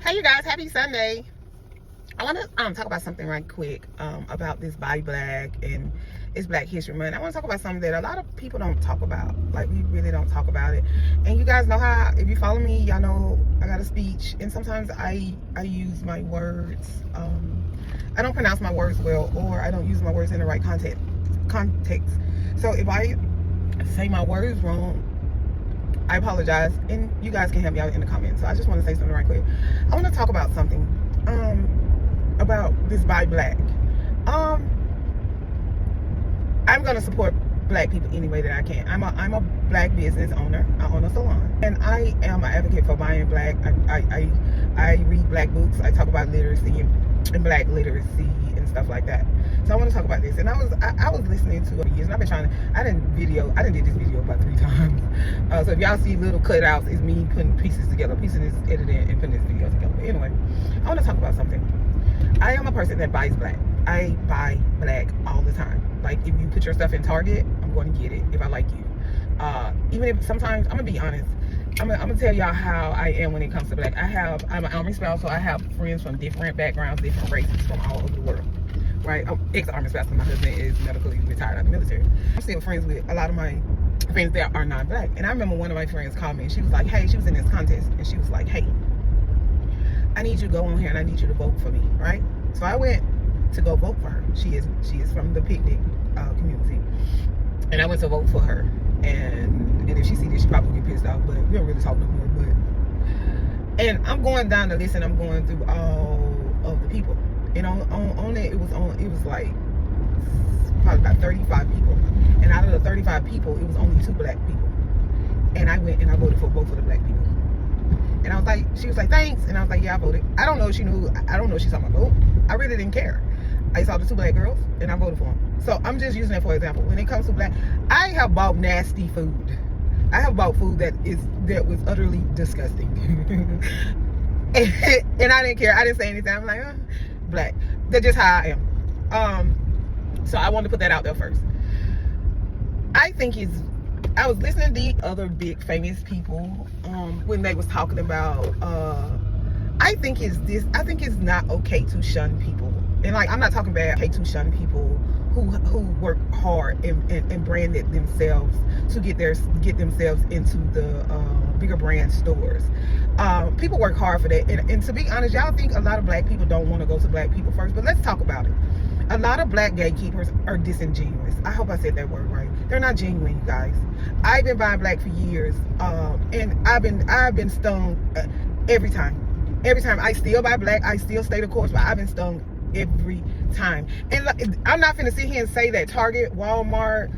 Hey you guys, happy Sunday. I want to talk about something right quick about this Buy Black and it's Black History Month. I want to talk about something that a lot of people don't talk about. Like, we really don't talk about it. And you guys know how, if you follow me, y'all know I got a speech, and sometimes I use my words, I don't pronounce my words well, or I don't use my words in the right context. So if I say my words wrong, I apologize, and you guys can help me out in the comments. So I just want to say something right quick. I want to talk about something about this Buy Black. I'm gonna support Black people any way that I can. I'm a Black business owner. I own a salon, and I am an advocate for buying Black. I read Black books. I talk about literacy and Black literacy and stuff like that. So I want to talk about this. And I was listening to years, and I've been trying to. I did this video about 3 times. So if y'all see little cutouts, it's me putting pieces together, piecing this, editing, and putting this video together. But anyway, I want to talk about something. I am a person that buys Black. I buy Black all the time. Like, if you put your stuff in Target, I'm going to get it if I like you. Even if sometimes, I'm gonna be honest. I'm gonna tell y'all how I am when it comes to Black. I'm an Army spouse, so I have friends from different backgrounds, different races from all over the world. Right? I'm ex-Army spouse, and my husband is medically retired out of the military. I'm still friends with a lot of my friends that are non-Black. And I remember one of my friends called me, and she was like, hey, she was in this contest, and she was like, hey, I need you to go on here and I need you to vote for me, right? So I went to go vote for her. She is from the picnic community, and I went to vote for her. And if she sees this, she probably get pissed off, but we don't really talk no more. And I'm going down the list, and I'm going through all of the people. And on it, it was like probably about 35 people. And out of the 35 people, it was only 2 Black people. And I went and I voted for both of the Black people. And I was like, she was like, thanks. And I was like, yeah, I voted. I don't know if she knew, I don't know if she saw my vote. I really didn't care. I saw the 2 Black girls and I voted for them. So I'm just using that for example. When it comes to Black, I have bought nasty food. I have bought food that was utterly disgusting. and I didn't care. I didn't say anything. I'm like, Black. That's just how I am. So I wanted to put that out there first. I was listening to the other big famous people when they was talking about I think it's not okay to shun people. And like, I'm not talking about okay to shun people who work hard and branded themselves to get themselves into the bigger brand stores. People work hard for that, and to be honest, y'all think a lot of Black people don't want to go to Black people first, but let's talk about it. A lot of Black gatekeepers are disingenuous. I hope I said that word right. They're not genuine, you guys. I've been buying Black for years, and I've been stung every time. Every time I still buy Black, I still stay the course, but I've been stung every time. And I'm not finna sit here and say that Target, Walmart,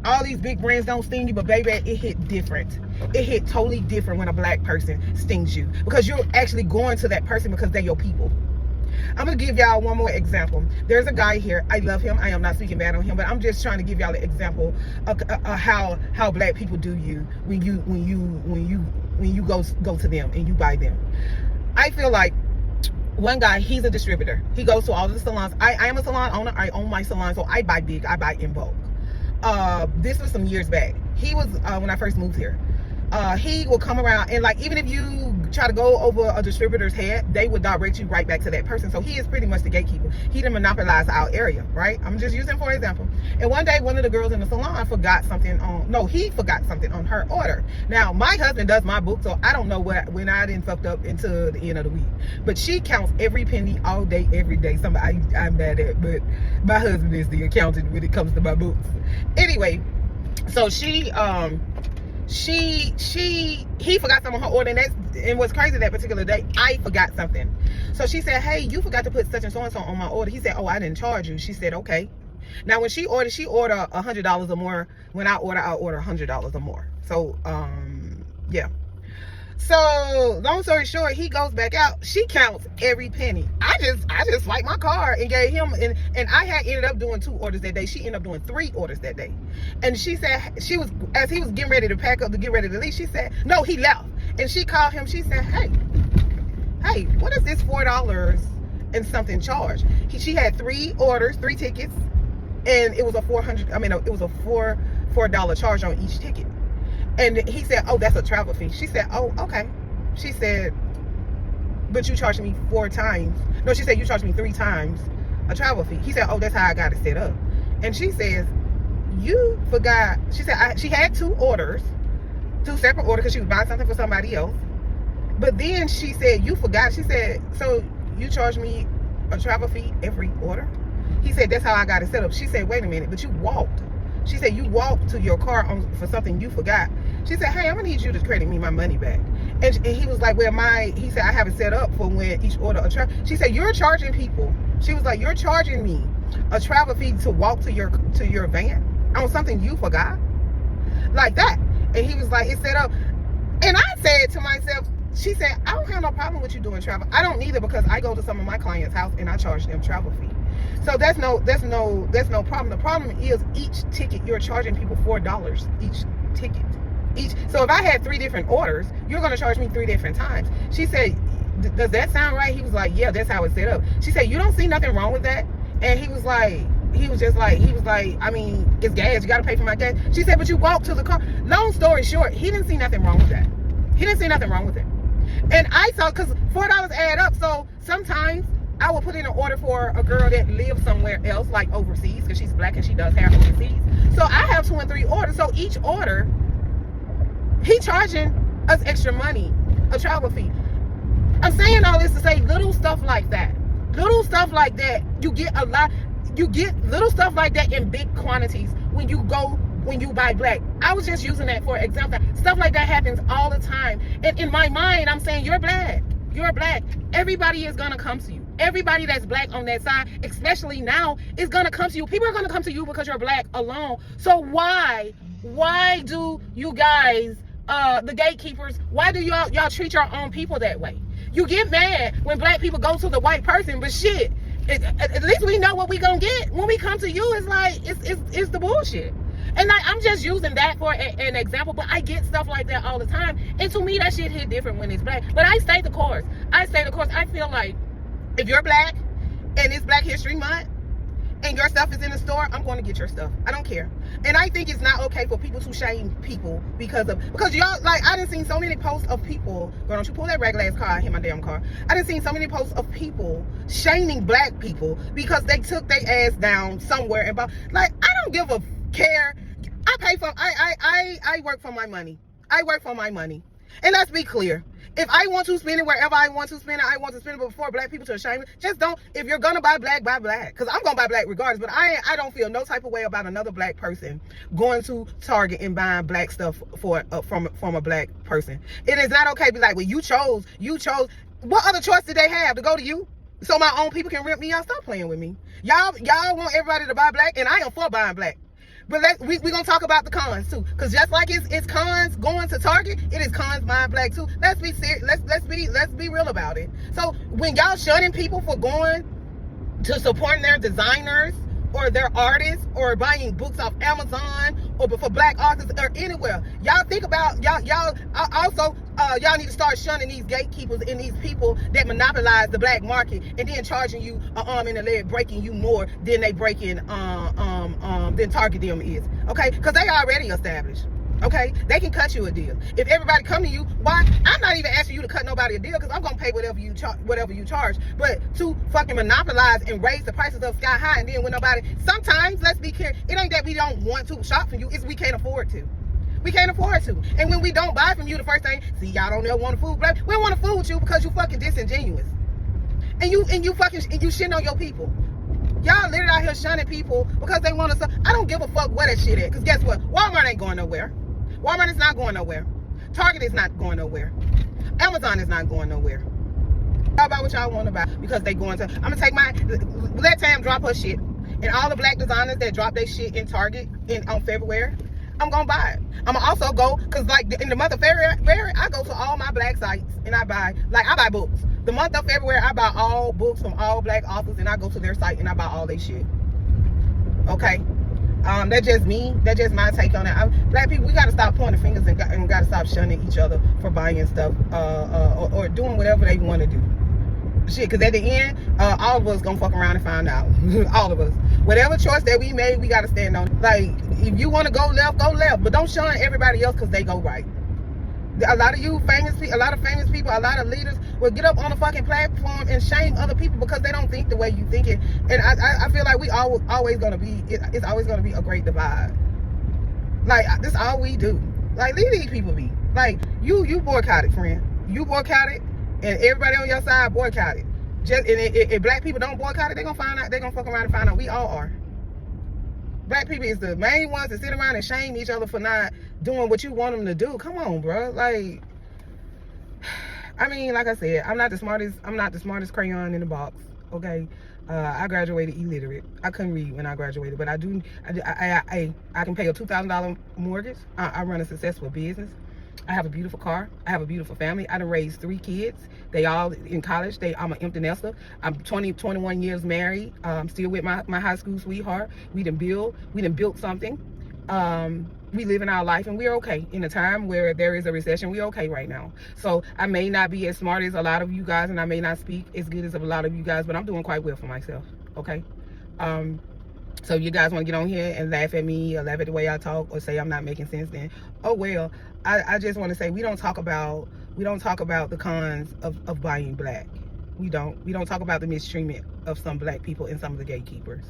all these big brands don't sting you, but baby, it hit different. It hit totally different when a Black person stings you, because you're actually going to that person because they're your people. I'm gonna give y'all one more example. There's a guy here. I love him. I am not speaking bad on him, but I'm just trying to give y'all an example of how Black people do you when you go to them and you buy them. I feel like one guy, he's a distributor. He goes to all the salons. I am a salon owner. I own my salon, so I buy big. I buy in bulk. This was some years back. He was when I first moved here. He will come around, and like, even if you try to go over a distributor's head, they would direct you right back to that person. So he is pretty much the gatekeeper. He didn't monopolize our area, right? I'm just using for example. And one day, one of the girls in the salon forgot something on her order. Now, my husband does my book, so I don't know when I didn't fucked up until the end of the week. But she counts every penny all day, every day. Somebody I'm bad at, but my husband is the accountant when it comes to my books. Anyway, so he forgot something on her order, and what's crazy, that particular day, I forgot something. So she said, hey, you forgot to put such and so on my order. He said, oh, I didn't charge you. She said, okay. Now, when she ordered $100 or more. When I order $100 or more. So, yeah. So, long story short, he goes back out. She counts every penny. I just swiped my card and gave him, and I had ended up doing 2 orders that day. She ended up doing 3 orders that day. And she said, as he was getting ready to pack up to get ready to leave, she said, no, he left. And she called him. She said, hey, what is this $4 and something charge? She had 3 orders, 3 tickets, and it was a $4 charge on each ticket. And he said, oh, that's a travel fee. She said, oh, okay. She said, but you charged me 4 times. No, she said you charged me 3 times a travel fee. He said, oh, that's how I got it set up. And she says, you forgot. She said she had 2 orders, 2 separate orders, because she was buying something for somebody else. But then she said, you forgot. She said, so you charge me a travel fee every order? He said, that's how I got it set up. She said, wait a minute, but you walked. She said, you walked to your car for something you forgot. She said, hey, I'm gonna need you to credit me my money back. And he was like, well, he said, I have it set up for when each order a travel. She said, you're charging people. She was like, you're charging me a travel fee to walk to your van on something you forgot? Like that. And he was like, it's set up. And I said to myself, she said, I don't have no problem with you doing travel. I don't either, because I go to some of my clients' house and I charge them travel fee. So that's no problem. The problem is each ticket, you're charging people $4 each ticket. So if I had 3 different orders, you're going to charge me 3 different times. She said, does that sound right? He was like, yeah, that's how it's set up. She said, you don't see nothing wrong with that? And he was like, I mean, it's gas. You got to pay for my gas. She said, but you walked to the car. Long story short, he didn't see nothing wrong with that. He didn't see nothing wrong with it. And I thought, because $4 add up. So sometimes I will put in an order for a girl that lives somewhere else, like overseas, because she's black and she does hair overseas. So I have 2 and 3 orders. So each order, he charging us extra money, a travel fee. I'm saying all this to say little stuff like that. Little stuff like that, you get a lot. You get little stuff like that in big quantities when you buy black. I was just using that for example. Stuff like that happens all the time. And in my mind, I'm saying, you're black. You're black. Everybody is going to come to you. Everybody that's black on that side, especially now, is going to come to you. People are going to come to you because you're black alone. So why do you guys, the gatekeepers, why do y'all treat your own people that way? You get mad when black people go to the white person, but shit, at least we know what we gonna get. When we come to you, it's like, it's the bullshit. And like, I'm just using that for an example, but I get stuff like that all the time. And to me, that shit hit different when it's black. But I stay the course. I feel like if you're black and it's Black History Month and your stuff is in the store, I'm going to get your stuff. I don't care. And I think it's not okay for people to shame people because y'all, like, I done seen so many posts of people, girl, don't you pull that regular ass car, I hit my damn car. I done seen so many posts of people shaming black people because they took their ass down somewhere and like, I don't give a care. I work for my money. I work for my money. And let's be clear. If I want to spend it wherever I want to spend it, I want to spend it before black people to shame it. Just don't, if you're going to buy black, buy black. Because I'm going to buy black regardless. But I don't feel no type of way about another black person going to Target and buying black stuff from a black person. It is not okay to be like, well, you chose. What other choice did they have to go to you? So my own people can rip me out? Stop playing with me. Y'all want everybody to buy black, and I am for buying black. But we're going to talk about the cons too. Because just like it's cons going to Target, it is cons buying black too. Let's be serious. Let's be real about it. So when y'all shunning people for going to supporting their designers or their artists or buying books off Amazon or for black artists or anywhere, y'all think about, y'all also, y'all need to start shunning these gatekeepers and these people that monopolize the black market and then charging you an arm and a leg, breaking you more than they breaking than Target them is. Okay, because they already established. Okay, they can cut you a deal. If everybody come to you, why? I'm not even asking you to cut nobody a deal because I'm gonna pay whatever you charge. But to fucking monopolize and raise the prices up sky high, and then when nobody, sometimes, let's be clear, it ain't that we don't want to shop from you, it's we can't afford to. We can't afford to. And when we don't buy from you, the first thing, see, y'all don't ever want to food. We don't want to food with you because you fucking disingenuous. And you shitting on your people. Y'all literally out here shunning people because they want to. I don't give a fuck where that shit at. Because guess what? Walmart ain't going nowhere. Walmart is not going nowhere. Target is not going nowhere. Amazon is not going nowhere. Y'all buy what y'all want to buy because they going to. I'm going to take let Tam drop her shit. And all the black designers that drop their shit in Target on February, I'm going to buy it. I'm going to also go, because like in the month of February, I go to all my black sites and I buy books. The month of February, I buy all books from all black authors and I go to their site and I buy all their shit. Okay? That's just me. That's just my take on it. Black people, we got to stop pointing fingers and got to stop shunning each other for buying stuff or doing whatever they want to do. Shit, because at the end, all of us gonna fuck around and find out. All of us. Whatever choice that we made, we got to stand on. Like, if you want to go left. But don't shun everybody else because they go right. A lot of famous people, a lot of leaders will get up on a fucking platform and shame other people because they don't think the way you think it. And I feel like we always gonna be, it's always gonna be a great divide. Like, this all we do. Like, leave these people be. Like, you boycott it, friend. You boycott it, and everybody on your side boycott it. Just if black people don't boycott it, they're gonna find out, they're gonna fuck around and find out we all are. Black people is the main ones that sit around and shame each other for not doing what you want them to do. Come on, bro. Like, I mean, like I said, I'm not the smartest crayon in the box. Okay, I graduated illiterate. I couldn't read when I graduated, but I can pay a $2,000 mortgage. I run a successful business. I have a beautiful car. I have a beautiful family. I done raised 3 kids. They all in college. I'm an empty nester. I'm 21 years married. I'm still with my high school sweetheart. We done built something. We live in our life, and we're okay. In a time where there is a recession, we're okay right now. So I may not be as smart as a lot of you guys, and I may not speak as good as a lot of you guys, but I'm doing quite well for myself, okay? So you guys want to get on here and laugh at me or laugh at the way I talk or say I'm not making sense, then oh well. I just want to say we don't talk about the cons of buying black. We don't talk about the mistreatment of some black people and some of the gatekeepers.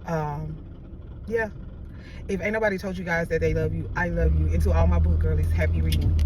Yeah. If ain't nobody told you guys that they love you, I love you. And to all my book girlies, happy reading.